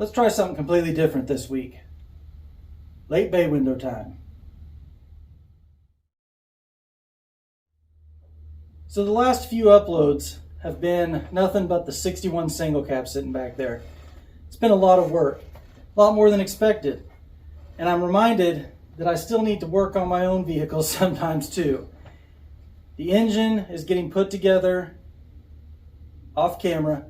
Let's try something completely different this week. Late bay window time. So the last few uploads have been nothing but the 61 single cab sitting back there. It's been a lot of work, a lot more than expected. And I'm reminded that I still need to work on my own vehicles sometimes too. The engine is getting put together off camera,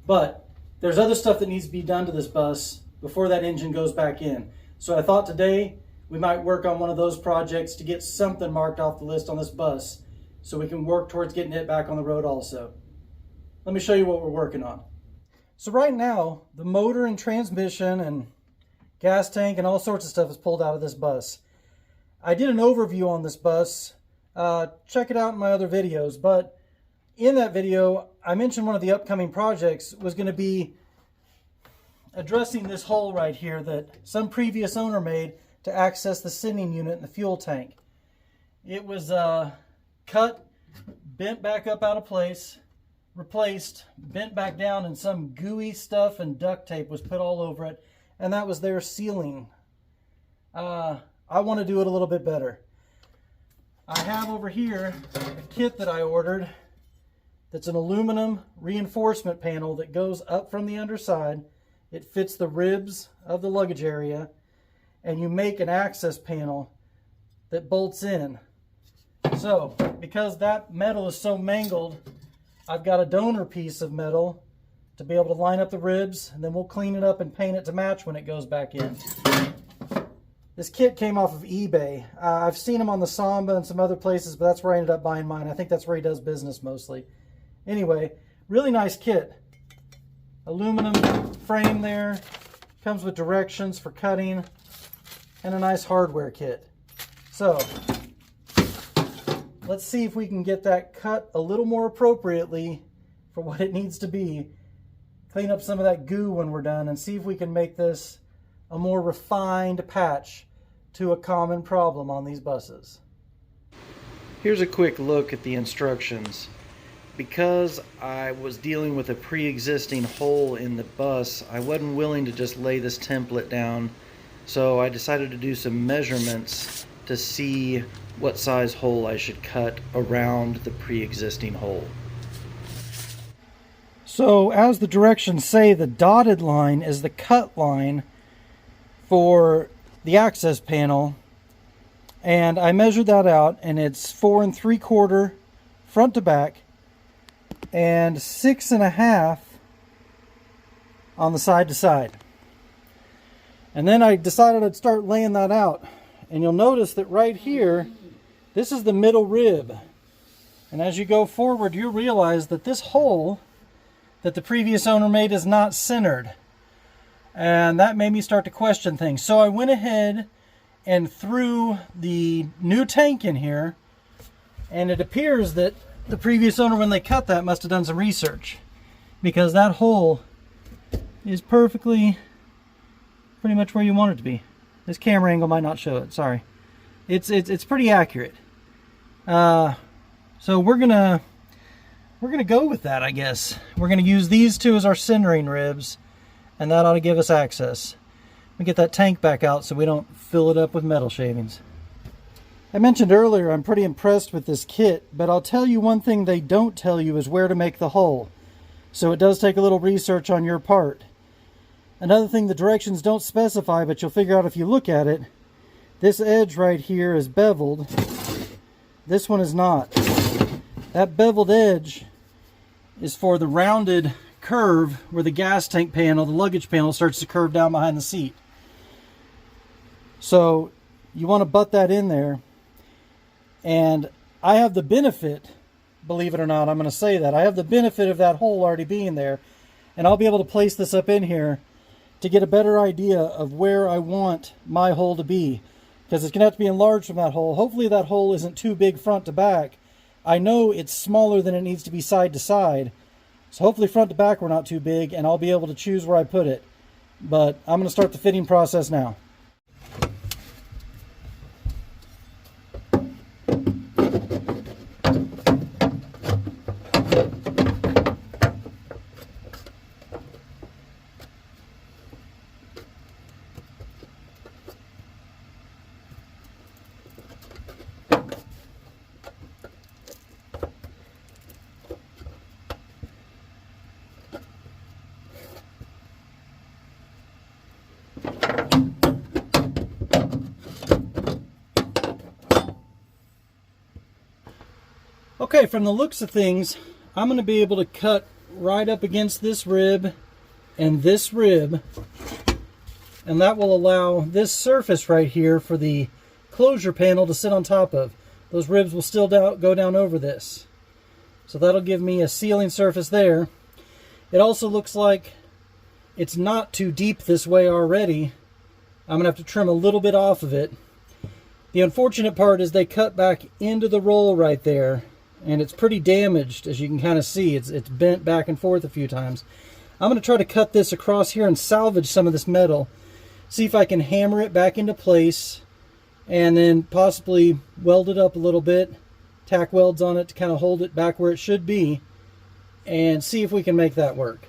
but there's other stuff that needs to be done to this bus before that engine goes back in. So I thought today we might work on one of those projects to get something marked off the list on this bus so we can work towards getting it back on the road also. Let me show you what we're working on. So right now, the motor and transmission and gas tank and all sorts of stuff is pulled out of this bus. I did an overview on this bus. Check it out in my other videos, but in that video, I mentioned one of the upcoming projects was going to be addressing this hole right here that some previous owner made to access the sending unit in the fuel tank. It was cut, bent back up out of place, replaced, bent back down, and some gooey stuff and duct tape was put all over it, and that was their sealing. I want to do it a little bit better. I have over here a kit that I ordered that's an aluminum reinforcement panel that goes up from the underside. It fits the ribs of the luggage area, and you make an access panel that bolts in. So, because that metal is so mangled, I've got a donor piece of metal to be able to line up the ribs, and then we'll clean it up and paint it to match when it goes back in. This kit came off of eBay. I've seen them on the Samba and some other places, but that's where I ended up buying mine. I think that's where he does business mostly. Anyway, really nice kit. Aluminum frame there. Comes with directions for cutting and a nice hardware kit. So, let's see if we can get that cut a little more appropriately for what it needs to be. Clean up some of that goo when we're done and see if we can make this a more refined patch to a common problem on these buses. Here's a quick look at the instructions. Because I was dealing with a pre-existing hole in the bus, I wasn't willing to just lay this template down, so I decided to do some measurements to see what size hole I should cut around the pre-existing hole. So as the directions say, the dotted line is the cut line for the access panel, and I measured that out, and it's 4 3/4 front to back and 6 1/2 on the side to side. And then I decided I'd start laying that out, and you'll notice that right here, this is the middle rib, and as you go forward you realize that this hole that the previous owner made is not centered, and that made me start to question things. So I went ahead and threw the new tank in here, and it appears that the previous owner, when they cut that, must have done some research, because that hole is pretty much where you want it to be. This camera angle might not show it, sorry. It's pretty accurate. So we're gonna go with that, I guess. We're gonna use these two as our centering ribs, and that ought to give us access. We get that tank back out so we don't fill it up with metal shavings. I mentioned earlier I'm pretty impressed with this kit, but I'll tell you one thing they don't tell you is where to make the hole. So it does take a little research on your part. Another thing the directions don't specify, but you'll figure out if you look at it, this edge right here is beveled. This one is not. That beveled edge is for the rounded curve where the gas tank panel, the luggage panel, starts to curve down behind the seat. So you want to butt that in there. And I have the benefit, believe it or not, I'm going to say that, I have the benefit of that hole already being there, and I'll be able to place this up in here to get a better idea of where I want my hole to be, because it's going to have to be enlarged from that hole. Hopefully that hole isn't too big front to back. I know it's smaller than it needs to be side to side, so hopefully front to back we're not too big, and I'll be able to choose where I put it. But I'm going to start the fitting process now. Okay, from the looks of things, I'm going to be able to cut right up against this rib and this rib, and that will allow this surface right here for the closure panel to sit on top of. Those ribs will still go down over this. So that'll give me a sealing surface there. It also looks like it's not too deep this way already. I'm going to have to trim a little bit off of it. The unfortunate part is they cut back into the roll right there, and it's pretty damaged, as you can kind of see. It's bent back and forth a few times. I'm going to try to cut this across here and salvage some of this metal. See if I can hammer it back into place, and then possibly weld it up a little bit. Tack welds on it to kind of hold it back where it should be, and see if we can make that work.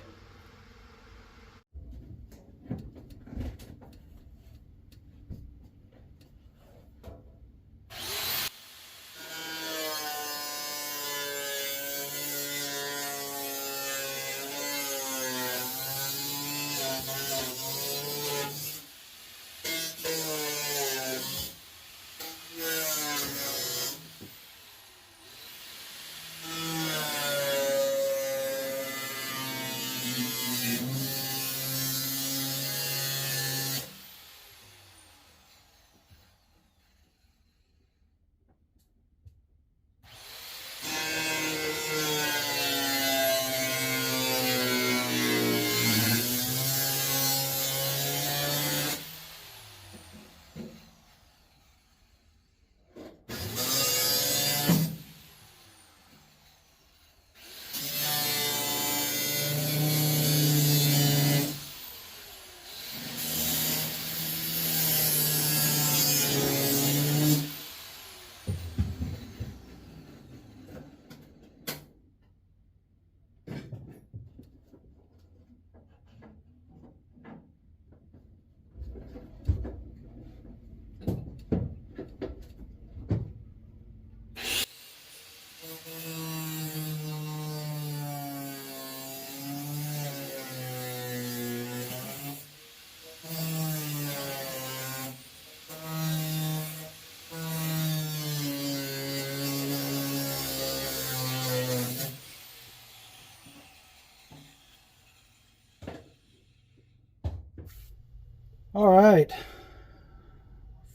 All right,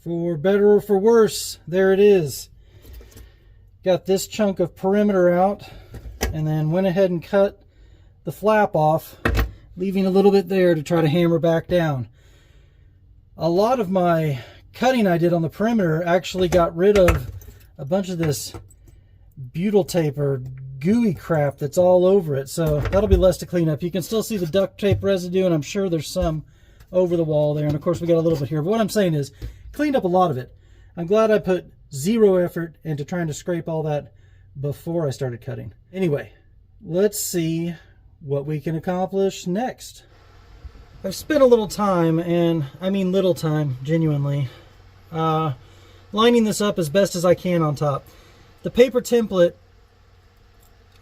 for better or for worse, there it is. Got this chunk of perimeter out, and then went ahead and cut the flap off, leaving a little bit there to try to hammer back down. A lot of my cutting I did on the perimeter actually got rid of a bunch of this butyl tape or gooey crap that's all over it, so that'll be less to clean up. You can still see the duct tape residue, and I'm sure there's some over the wall there, and of course we got a little bit here, but what I'm saying is cleaned up a lot of it. I'm glad I put zero effort into trying to scrape all that before I started cutting. Anyway, let's see what we can accomplish next. I've spent a little time, and I mean little time, genuinely, lining this up as best as I can on top. The paper template,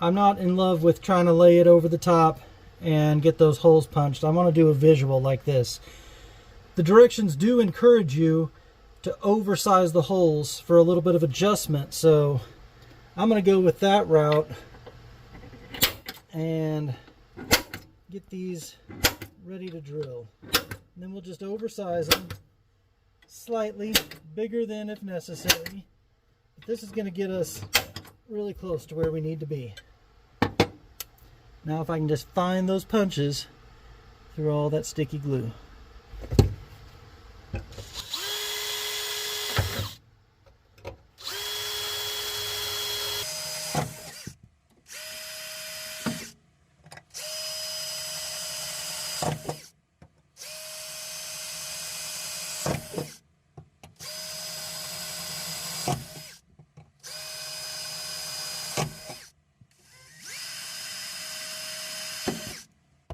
I'm not in love with trying to lay it over the top and get those holes punched. I want to do a visual like this. The directions do encourage you to oversize the holes for a little bit of adjustment, so I'm going to go with that route and get these ready to drill. And then we'll just oversize them slightly bigger than if necessary. But this is going to get us really close to where we need to be. Now if I can just find those punches through all that sticky glue.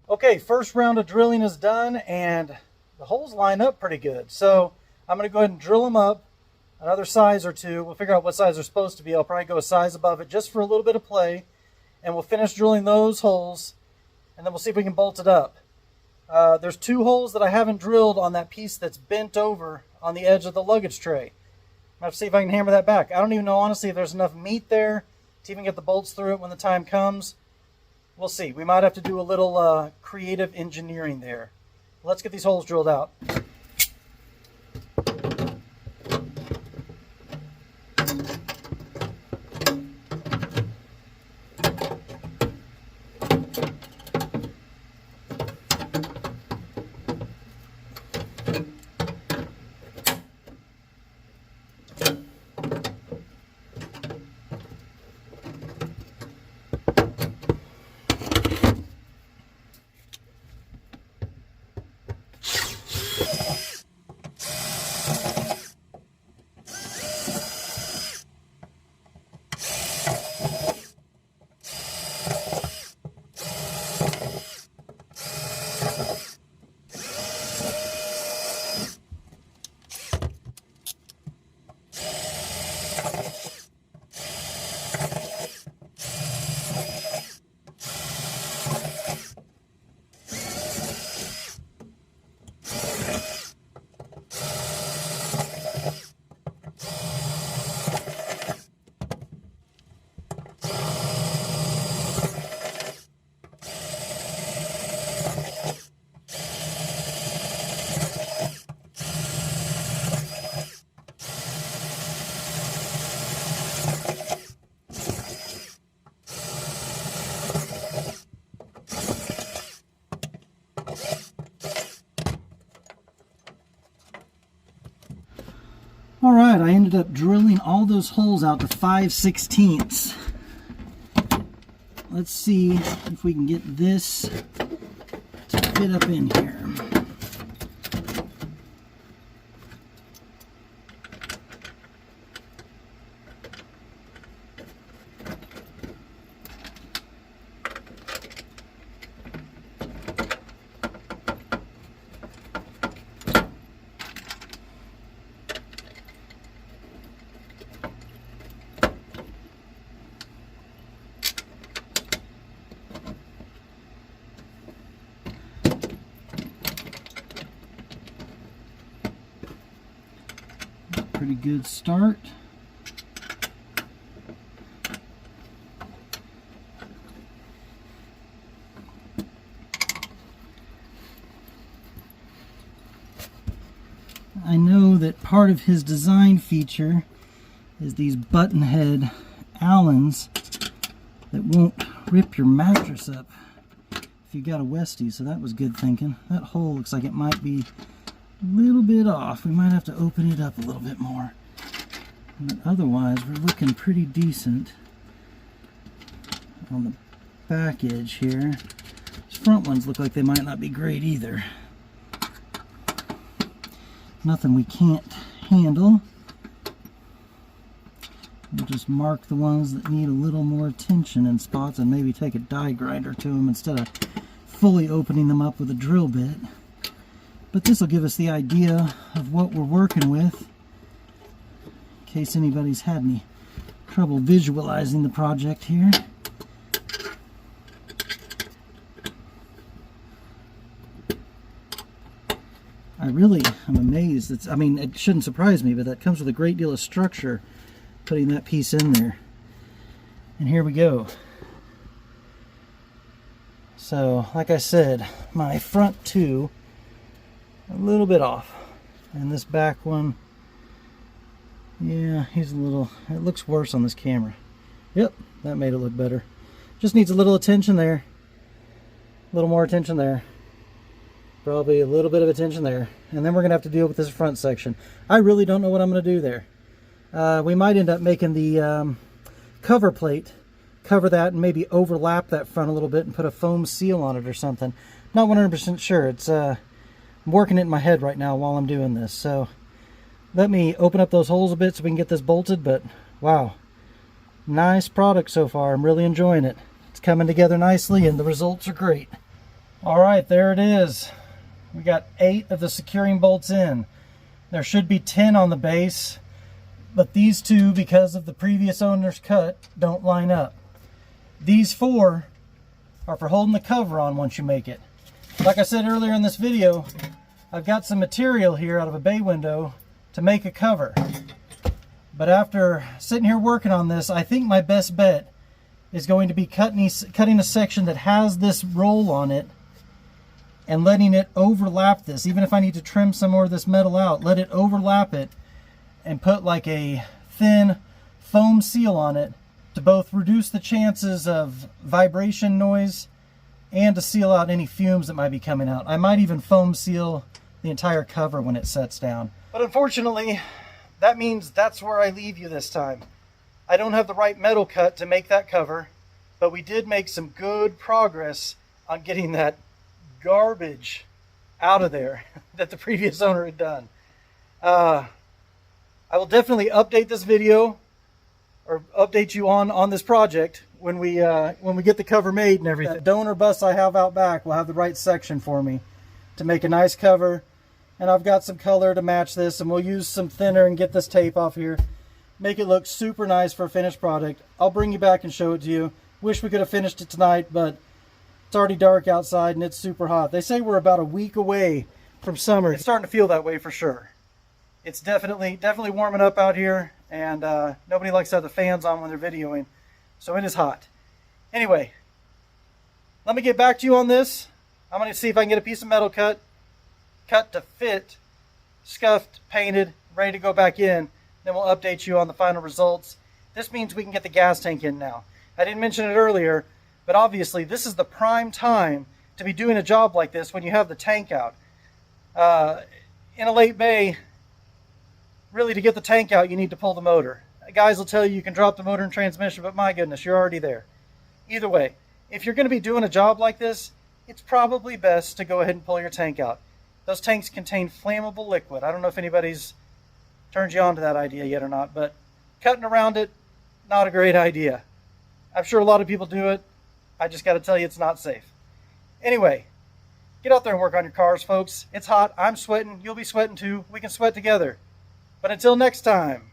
Okay, first round of drilling is done, and the holes line up pretty good. So I'm going to go ahead and drill them up another size or two. We'll figure out what size they're supposed to be. I'll probably go a size above it just for a little bit of play, and we'll finish drilling those holes, and then we'll see if we can bolt it up. There's two holes that I haven't drilled on that piece that's bent over on the edge of the luggage tray. I'm going to have to see if I can hammer that back. I don't even know, honestly, if there's enough meat there to even get the bolts through it when the time comes. We'll see. We might have to do a little creative engineering there. Let's get these holes drilled out. All right, I ended up drilling all those holes out to 5/16. Let's see if we can get this to fit up in here. Pretty good start. I know that part of his design feature is these button head Allens that won't rip your mattress up if you got a Westie, so that was good thinking. That hole looks like it might be a little bit off. We might have to open it up a little bit more. But otherwise, we're looking pretty decent on the back edge here. These front ones look like they might not be great either. Nothing we can't handle. We'll just mark the ones that need a little more attention in spots and maybe take a die grinder to them instead of fully opening them up with a drill bit. But this will give us the idea of what we're working with, in case anybody's had any trouble visualizing the project here. I really am amazed. I mean, it shouldn't surprise me, but that comes with a great deal of structure, putting that piece in there. And here we go. So, like I said, my front two a little bit off, and this back one, yeah, he's a little, it looks worse on this camera. Yep, that made it look better. Just needs a little attention there, a little more attention there, probably a little bit of attention there, and then we're gonna have to deal with this front section. I really don't know what I'm gonna do there. We might end up making the cover plate, cover that and maybe overlap that front a little bit and put a foam seal on it or something. Not 100% sure. It's I'm working it in my head right now while I'm doing this. So let me open up those holes a bit so we can get this bolted. But wow, nice product so far. I'm really enjoying it. It's coming together nicely and the results are great. All right, there it is. We got 8 of the securing bolts in. There should be 10 on the base, but these 2, because of the previous owner's cut, don't line up. These 4 are for holding the cover on once you make it. Like I said earlier in this video, I've got some material here out of a bay window to make a cover. But after sitting here working on this, I think my best bet is going to be cutting a section that has this roll on it and letting it overlap this. Even if I need to trim some more of this metal out, let it overlap it and put like a thin foam seal on it to both reduce the chances of vibration noise and to seal out any fumes that might be coming out. I might even foam seal the entire cover when it sets down. But unfortunately, that means that's where I leave you this time. I don't have the right metal cut to make that cover, but we did make some good progress on getting that garbage out of there that the previous owner had done. I will definitely update this video or update you on this project when we get the cover made and everything. That donor bus I have out back will have the right section for me to make a nice cover, and I've got some color to match this, and we'll use some thinner and get this tape off here, make it look super nice for a finished product. I'll bring you back and show it to you. Wish we could have finished it tonight, but it's already dark outside and it's super hot. They say we're about a week away from summer. It's starting to feel that way for sure. It's definitely warming up out here, and nobody likes to have the fans on when they're videoing, so it is hot. Anyway, let me get back to you on this. I'm going to see if I can get a piece of metal cut to fit, scuffed, painted, ready to go back in. Then we'll update you on the final results. This means we can get the gas tank in now. I didn't mention it earlier, but obviously this is the prime time to be doing a job like this when you have the tank out. In a late bay, really, to get the tank out, you need to pull the motor. Guys will tell you you can drop the motor and transmission, but my goodness, you're already there. Either way, if you're going to be doing a job like this, it's probably best to go ahead and pull your tank out. Those tanks contain flammable liquid. I don't know if anybody's turned you on to that idea yet or not, but cutting around it, not a great idea. I'm sure a lot of people do it. I just got to tell you, it's not safe. Anyway, get out there and work on your cars, folks. It's hot. I'm sweating. You'll be sweating too. We can sweat together. But until next time.